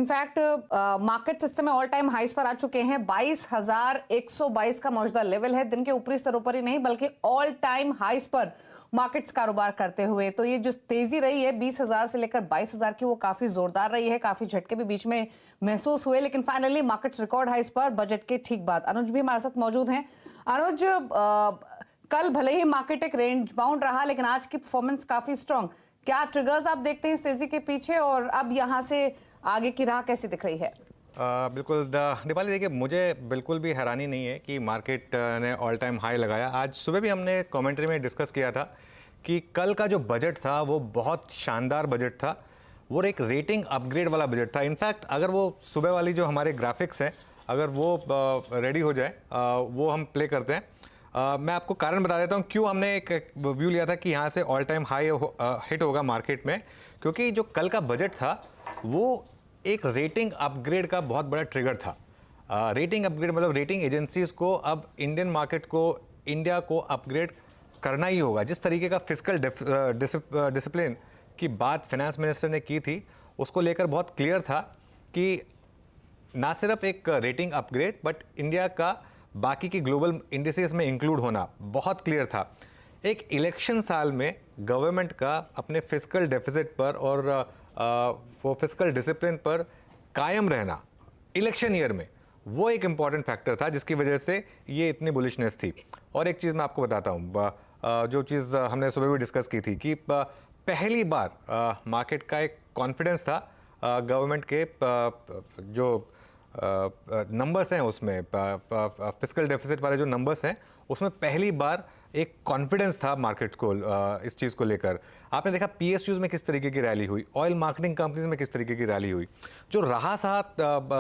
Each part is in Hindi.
इनफैक्ट मार्केट इस समय ऑल टाइम हाइस पर आ चुके हैं। 22,122 का मौजूदा लेवल है। दिन के ऊपरी स्तरों पर ही नहीं बल्कि ऑल टाइम हाइस पर मार्केट्स कारोबार करते हुए। तो ये जो तेजी रही है 20,000 से लेकर 22,000 की, वो काफी जोरदार रही है। काफी झटके भी बीच में महसूस हुए, लेकिन फाइनली मार्केट्स रिकॉर्ड हाइस पर, बजट के ठीक बाद। अनुज भी हमारे साथ मौजूद हैं। अनुज, कल भले ही मार्केट एक रेंज बाउंड रहा, लेकिन आज की परफॉर्मेंस काफी स्ट्रांग। क्या ट्रिगर्स आप देखते हैं इस तेजी के पीछे, और अब यहाँ से आगे की राह कैसी दिख रही है? बिल्कुल दीपाली, देखिए मुझे बिल्कुल भी हैरानी नहीं है कि मार्केट ने ऑल टाइम हाई लगाया। आज सुबह भी हमने कमेंट्री में डिस्कस किया था कि कल का जो बजट था वो बहुत शानदार बजट था। वो एक रेटिंग अपग्रेड वाला बजट था। इनफैक्ट अगर वो सुबह वाली जो हमारे ग्राफिक्स हैं, अगर वो रेडी हो जाए, वो हम प्ले करते हैं। मैं आपको कारण बता देता हूँ क्यों हमने एक व्यू लिया था कि यहाँ से ऑल टाइम हाई हिट होगा मार्केट में। क्योंकि जो कल का बजट था वो एक रेटिंग अपग्रेड का बहुत बड़ा ट्रिगर था। रेटिंग अपग्रेड मतलब रेटिंग एजेंसीज को अब इंडियन मार्केट को, इंडिया को अपग्रेड करना ही होगा। जिस तरीके का फिस्कल डिसिप्लिन की बात फाइनेंस मिनिस्टर ने की थी, उसको लेकर बहुत क्लियर था कि ना सिर्फ एक रेटिंग अपग्रेड बट इंडिया का बाकी की ग्लोबल इंडिसेस में इंक्लूड होना बहुत क्लियर था। एक इलेक्शन साल में गवर्नमेंट का अपने फिस्कल डेफिसिट पर और वो फिस्कल डिसिप्लिन पर कायम रहना इलेक्शन ईयर में, वो एक इम्पॉर्टेंट फैक्टर था जिसकी वजह से ये इतनी बुलिशनेस थी। और एक चीज़ मैं आपको बताता हूँ, जो चीज़ हमने सुबह भी डिस्कस की थी कि पहली बार मार्केट का एक कॉन्फिडेंस था गवर्नमेंट के जो नंबर्स हैं उसमें, फिस्कल डेफिसिट वाले जो नंबर्स हैं उसमें पहली बार एक कॉन्फिडेंस था मार्केट को इस चीज़ को लेकर। आपने देखा पीएसयूज में किस तरीके की रैली हुई, ऑयल मार्केटिंग कंपनीज में किस तरीके की रैली हुई। जो रहा सहा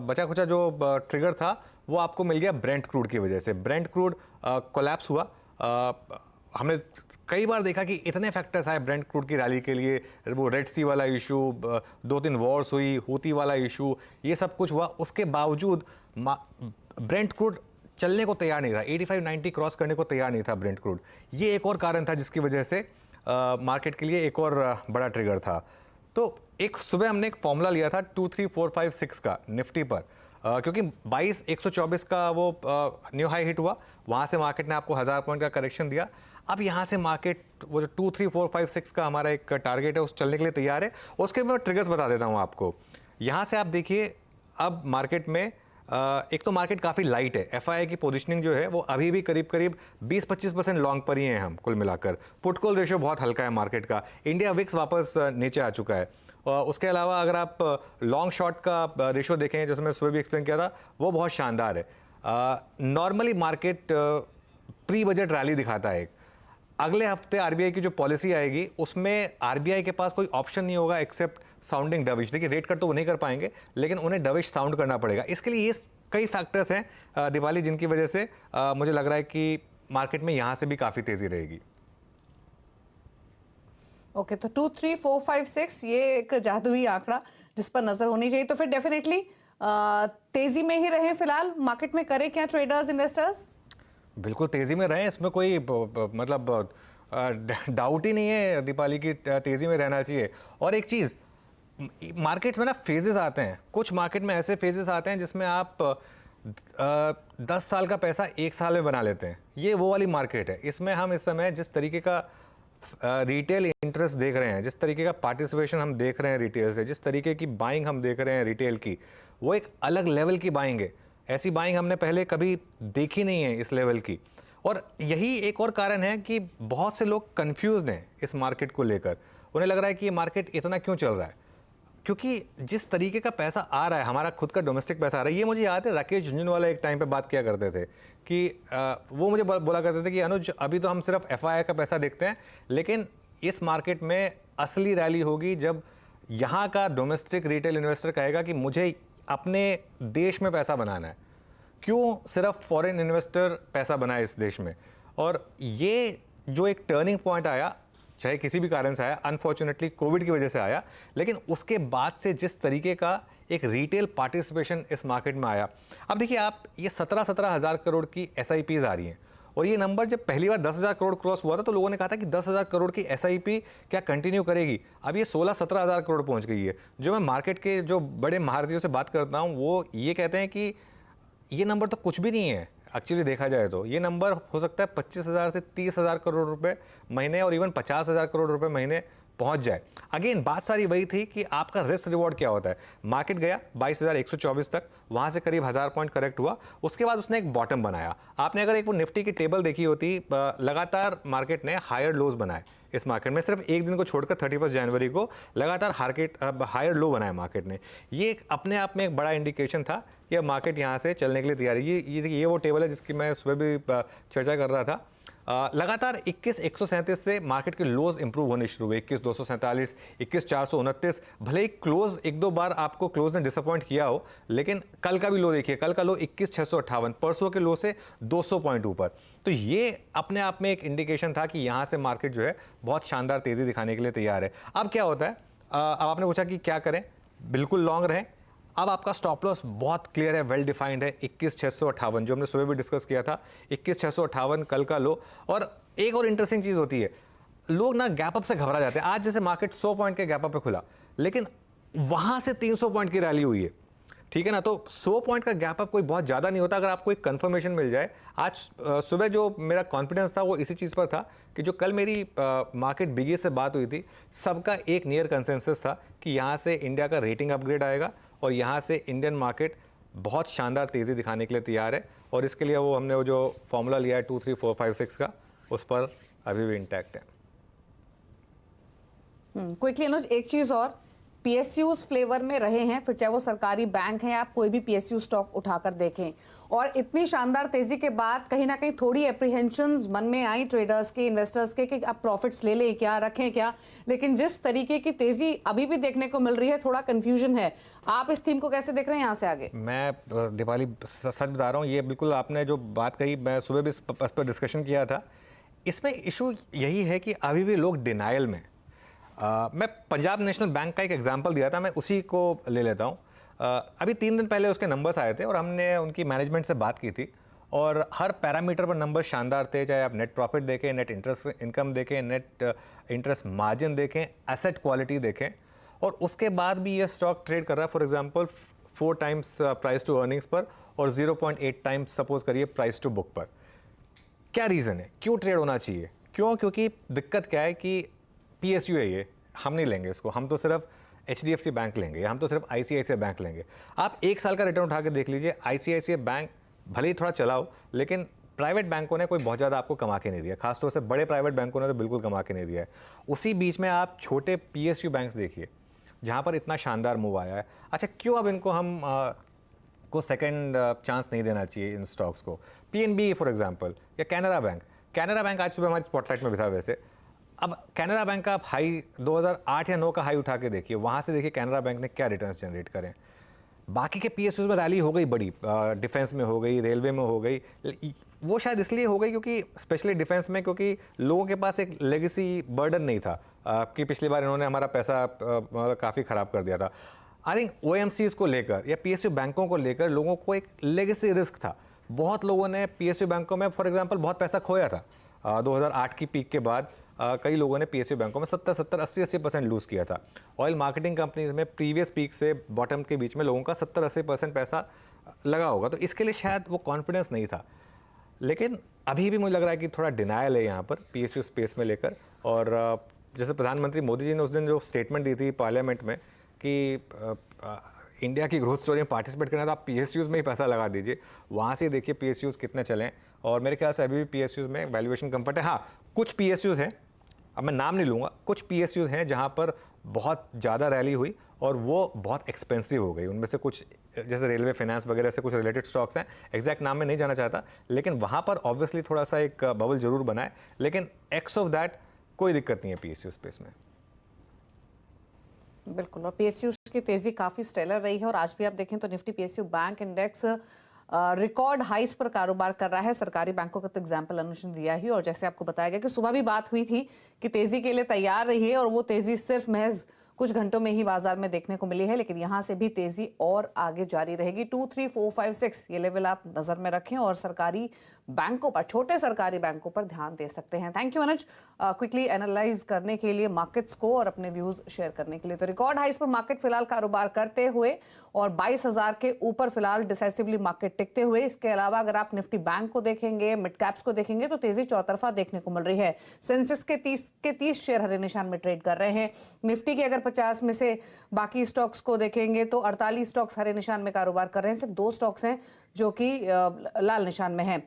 बचा खुचा जो ट्रिगर था वो आपको मिल गया ब्रेंट क्रूड की वजह से। ब्रेंट क्रूड कोलैप्स हुआ। हमने कई बार देखा कि इतने फैक्टर्स आए ब्रेंट क्रूड की रैली के लिए। वो रेड सी वाला इशू, 2-3 वॉर्स हुई, हूती वाला इशू, ये सब कुछ हुआ। उसके बावजूद ब्रेंट क्रूड चलने को तैयार नहीं था, 85-90 क्रॉस करने को तैयार नहीं था ब्रेंट क्रूड। ये एक और कारण था जिसकी वजह से मार्केट के लिए एक और बड़ा ट्रिगर था। तो एक सुबह हमने एक फॉर्मूला लिया था 2, 3, 4, 5, 6 का निफ्टी पर, क्योंकि 22,124 का वो न्यू हाई हिट हुआ। वहाँ से मार्केट ने आपको 1000 पॉइंट का करेक्शन दिया। अब यहाँ से मार्केट वो जो 2, 3, 4, 5, 6 का हमारा एक टारगेट है उस चलने के लिए तैयार है। उसके मैं ट्रिगर्स बता देता हूँ आपको। यहाँ से आप देखिए अब मार्केट में एक तो मार्केट काफ़ी लाइट है। एफआईआई की पोजीशनिंग जो है वो अभी भी करीब करीब 20-25% लॉन्ग पर ही हैं हम कुल मिलाकर। पुट कॉल रेशियो बहुत हल्का है मार्केट का। इंडिया विक्स वापस नीचे आ चुका है। उसके अलावा अगर आप लॉन्ग शॉर्ट का रेशियो देखें, जैसे मैं सुबह भी एक्सप्लेन किया था, वो बहुत शानदार है। Normally market pre budget rally दिखाता है। अगले हफ्ते आरबीआई की जो पॉलिसी आएगी उसमें आरबीआई के पास कोई ऑप्शन नहीं होगा एक्सेप्ट साउंडिंग डविश। देखिए रेट कट तो वो नहीं कर पाएंगे, लेकिन उन्हें डविश साउंड करना पड़ेगा। इसके लिए ये कई फैक्टर्स हैं दिवाली, जिनकी वजह से मुझे लग रहा है कि मार्केट में यहाँ से भी काफ़ी तेज़ी रहेगी। ओके, तो 2, 3, 4, 5, 6 ये एक जादुई आंकड़ा जिस पर नजर होनी चाहिए। तो फिर डेफिनेटली तेजी में ही रहे फिलहाल मार्केट में। करें क्या ट्रेडर्स, इन्वेस्टर्स? बिल्कुल तेज़ी में रहें, इसमें कोई मतलब डाउट ही नहीं है दीपाली की, तेज़ी में रहना चाहिए। और एक चीज़, मार्केट्स में ना फेजेस आते हैं। कुछ मार्केट में ऐसे फेजेस आते हैं जिसमें आप 10 साल का पैसा 1 साल में बना लेते हैं। ये वो वाली मार्केट है। इसमें हम इस समय जिस तरीके का रिटेल इंटरेस्ट देख रहे हैं, जिस तरीके का पार्टिसिपेशन हम देख रहे हैं रिटेल से, जिस तरीके की बाइंग हम देख रहे हैं रिटेल की, वो एक अलग लेवल की बाइंग है। ऐसी बाइंग हमने पहले कभी देखी नहीं है इस लेवल की। और यही एक और कारण है कि बहुत से लोग कंफ्यूज्ड हैं इस मार्केट को लेकर। उन्हें लग रहा है कि ये मार्केट इतना क्यों चल रहा है, क्योंकि जिस तरीके का पैसा आ रहा है, हमारा खुद का डोमेस्टिक पैसा आ रहा है। ये मुझे याद है राकेश झुंझुनवाला एक टाइम पे बात किया करते थे कि वो मुझे बोला करते थे कि अनुज, अभी तो हम सिर्फ एफआईआई का पैसा देखते हैं, लेकिन इस मार्केट में असली रैली होगी जब यहाँ का डोमेस्टिक रिटेल इन्वेस्टर कहेगा कि मुझे अपने देश में पैसा बनाना है, क्यों सिर्फ फॉरेन इन्वेस्टर पैसा बनाए इस देश में। और ये जो एक टर्निंग पॉइंट आया, चाहे किसी भी कारण से आया, अनफॉर्चुनेटली कोविड की वजह से आया, लेकिन उसके बाद से जिस तरीके का एक रिटेल पार्टिसिपेशन इस मार्केट में आया। अब देखिए आप, ये 17 हज़ार करोड़ की एसआईपीज आ रही हैं और ये नंबर जब पहली बार 10,000 करोड़ क्रॉस हुआ था तो लोगों ने कहा था कि 10,000 करोड़ की एसआईपी क्या कंटिन्यू करेगी। अब ये 16-17,000 करोड़ पहुंच गई है। जो मैं मार्केट के जो बड़े महारथियों से बात करता हूँ वो ये कहते हैं कि ये नंबर तो कुछ भी नहीं है। एक्चुअली देखा जाए तो ये नंबर हो सकता है 25,000 से 30,000 करोड़ रुपए महीने और इवन 50,000 करोड़ रुपए महीने पहुंच जाए। अगेन बात सारी वही थी कि आपका रिस्क रिवॉर्ड क्या होता है। मार्केट गया 22,124 तक, वहां से करीब 1000 पॉइंट करेक्ट हुआ, उसके बाद उसने एक बॉटम बनाया। आपने अगर एक वो निफ्टी की टेबल देखी होती, लगातार मार्केट ने हायर लोज बनाए इस मार्केट में, सिर्फ एक दिन को छोड़कर 31 जनवरी को लगातार हायर लो बनाया मार्केट ने। ये अपने आप में एक बड़ा इंडिकेशन था कि अब मार्केट यहाँ से चलने के लिए तैयार है। ये वो टेबल है जिसकी मैं सुबह भी चर्चा कर रहा था। लगातार 21,137 से मार्केट के लोज इंप्रूव होने शुरू हुए। 21,247, 21,429। भले ही क्लोज एक दो बार आपको क्लोज ने डिसअपॉइंट किया हो, लेकिन कल का भी लो देखिए, कल का लो 21,658, परसों के लो से 200 पॉइंट ऊपर। तो ये अपने आप में एक इंडिकेशन था कि यहाँ से मार्केट जो है बहुत शानदार तेजी दिखाने के लिए तैयार है। अब क्या होता है, अब आपने पूछा कि क्या करें, बिल्कुल लॉन्ग रहें। अब आपका स्टॉप लॉस बहुत क्लियर है, वेल डिफाइंड है, 21,658 जो हमने सुबह भी डिस्कस किया था, 21,658 कल का लो। और एक और इंटरेस्टिंग चीज होती है, लोग ना गैप अप से घबरा जाते हैं। आज जैसे मार्केट 100 पॉइंट के गैप अप पे खुला, लेकिन वहां से 300 पॉइंट की रैली हुई है, ठीक है ना। तो 100 पॉइंट का गैप अप कोई बहुत ज्यादा नहीं होता अगर आपको एक कंफर्मेशन मिल जाए। आज सुबह जो मेरा कॉन्फिडेंस था वो इसी चीज पर था कि जो कल मेरी मार्केट बिगी से बात हुई थी, सबका एक नियर कंसेंसस था कि यहाँ से इंडिया का रेटिंग अपग्रेड आएगा और यहाँ से इंडियन मार्केट बहुत शानदार तेज़ी दिखाने के लिए तैयार है। और इसके लिए वो हमने वो जो फॉर्मूला लिया है 2, 3, 4, 5, 6 का, उस पर अभी भी इंटैक्ट है। क्विकली अनुज, एक चीज और, पीएसयूज फ्लेवर में रहे हैं, फिर चाहे वो सरकारी बैंक है, आप कोई भी पीएसयू स्टॉक उठाकर देखें, और इतनी शानदार तेजी के बाद कहीं ना कहीं थोड़ी एप्रीहेंशंस मन में आई ट्रेडर्स के, इन्वेस्टर्स के, कि आप प्रॉफिट्स ले लें क्या, रखें क्या। लेकिन जिस तरीके की तेजी अभी भी देखने को मिल रही है, थोड़ा कंफ्यूजन है। आप इस थीम को कैसे देख रहे हैं यहाँ से आगे? मैं दीपाली सच बता रहा हूँ, ये बिल्कुल आपने जो बात कही, मैं सुबह भी इस पर डिस्कशन किया था। इसमें इशू यही है कि अभी भी लोग डिनाइल में। मैं पंजाब नेशनल बैंक का एक एग्जांपल दिया था, मैं उसी को ले लेता हूँ। अभी 3 दिन पहले उसके नंबर्स आए थे और हमने उनकी मैनेजमेंट से बात की थी, और हर पैरामीटर पर नंबर शानदार थे। चाहे आप नेट प्रॉफिट देखें, नेट इंटरेस्ट इनकम देखें, नेट इंटरेस्ट मार्जिन देखें, एसेट क्वालिटी देखें, और उसके बाद भी ये स्टॉक ट्रेड कर रहा है for example 4 times price to earnings पर और 0.8 टाइम्स सपोज करिए प्राइस टू बुक पर। क्या रीज़न है, क्यों ट्रेड होना चाहिए? क्योंकि दिक्कत क्या है कि पीएसयू है ये, हम नहीं लेंगे इसको, हम तो सिर्फ एचडीएफसी बैंक लेंगे, या हम तो सिर्फ आईसीआईसीआई बैंक लेंगे। आप 1 साल का रिटर्न उठा के देख लीजिए, आईसीआईसीआई बैंक भले ही थोड़ा चला हो, लेकिन प्राइवेट बैंकों ने कोई बहुत ज़्यादा आपको कमा के नहीं दिया, खासतौर से बड़े प्राइवेट बैंकों ने तो बिल्कुल कमा के नहीं दिया है। उसी बीच में आप छोटे पीएसयू बैंक्स देखिए जहाँ पर इतना शानदार मूव आया है। अच्छा, क्यों अब इनको हम को सेकेंड चांस नहीं देना चाहिए इन स्टॉक्स को? पीएनबी फॉर एग्जांपल, या कैनरा बैंक आज सुबह हमारी स्पॉटलाइट में भी था वैसे। अब कैनरा बैंक का आप हाई 2008 या 9 का हाई उठा के देखिए, वहाँ से देखिए कैनरा बैंक ने क्या रिटर्न्स जनरेट करें। बाकी के पीएसयूज में रैली हो गई बड़ी, डिफेंस में हो गई, रेलवे में हो गई। वो शायद इसलिए हो गई क्योंकि स्पेशली डिफेंस में, क्योंकि लोगों के पास एक लेगेसी बर्डन नहीं था कि पिछली बार इन्होंने हमारा पैसा काफ़ी ख़राब कर दिया था। आई थिंक ओएमसीज को लेकर या पीएसयू बैंकों को लेकर लोगों को एक लेगेसी रिस्क था। बहुत लोगों ने पीएसयू बैंकों में फॉर एग्जांपल बहुत पैसा खोया था। 2008 की पीक के बाद कई लोगों ने पीएसयू बैंकों में 70-70, 80% लूज़ किया था। ऑयल मार्केटिंग कंपनीज में प्रीवियस पीक से बॉटम के बीच में लोगों का 70-80% पैसा लगा होगा, तो इसके लिए शायद वो कॉन्फिडेंस नहीं था। लेकिन अभी भी मुझे लग रहा है कि थोड़ा डिनायल है यहाँ पर पीएसयू स्पेस में लेकर। और जैसे प्रधानमंत्री मोदी जी ने उस दिन जो स्टेटमेंट दी थी पार्लियामेंट में कि इंडिया की ग्रोथ स्टोरी में पार्टिसिपेट करना, तो आप पीएसयूज़ में ही पैसा लगा दीजिए, वहाँ से देखिए पीएसयूज़ कितने चलें। और मेरे ख्याल से अभी भी पीएसयूज़ में वैल्यूएशन कंफर्ट है। हाँ, कुछ पीएसयूज़ हैं, अब मैं नाम नहीं लूँगा, कुछ पीएसयूज़ हैं जहाँ पर बहुत ज़्यादा रैली हुई और वो बहुत एक्सपेंसिव हो गई। उनमें से कुछ जैसे रेलवे फाइनेंस वगैरह से कुछ रिलेटेड स्टॉक्स हैं, एग्जैक्ट नाम में नहीं जाना चाहता, लेकिन वहाँ पर ऑब्वियसली थोड़ा सा एक बबल जरूर बना है। लेकिन एक्स ऑफ दैट कोई दिक्कत नहीं है पीएसयू स्पेस में। बिल्कुल, और पीएसयू की तेजी काफी स्टेलर रही है, और आज भी आप देखें तो Nifty PSU bank index record highs पर कारोबार कर रहा है। सरकारी बैंकों का तो एग्जाम्पल अनुज ने दिया ही, और जैसे आपको बताया गया कि सुबह भी बात हुई थी कि तेजी के लिए तैयार रही है, और वो तेजी सिर्फ महज कुछ घंटों में ही बाजार में देखने को मिली है, लेकिन यहां से भी तेजी और आगे जारी रहेगी। 2, 3, 4, 5, 6 ये लेवल आप नजर में रखें और सरकारी बैंकों पर, छोटे सरकारी बैंकों पर ध्यान दे सकते हैं। Thank you Anuj, quickly analyse करने के लिए मार्केट्स को और अपने व्यूज शेयर करने के लिए। तो रिकॉर्ड हाइस पर मार्केट फिलहाल कारोबार करते हुए और 22,000 के ऊपर फिलहाल डिसाइसिवली मार्केट टिकते हुए। इसके अलावा अगर आप निफ्टी बैंक को देखेंगे, मिड कैप्स को देखेंगे तो तेजी चौतरफा देखने को मिल रही है। सेंसेक्स के 30 शेयर हरे निशान में ट्रेड कर रहे हैं। निफ्टी के अगर 50 में से बाकी स्टॉक्स को देखेंगे तो 48 स्टॉक्स हरे निशान में कारोबार कर रहे हैं। सिर्फ 2 स्टॉक्स हैं जो कि लाल निशान में हैं।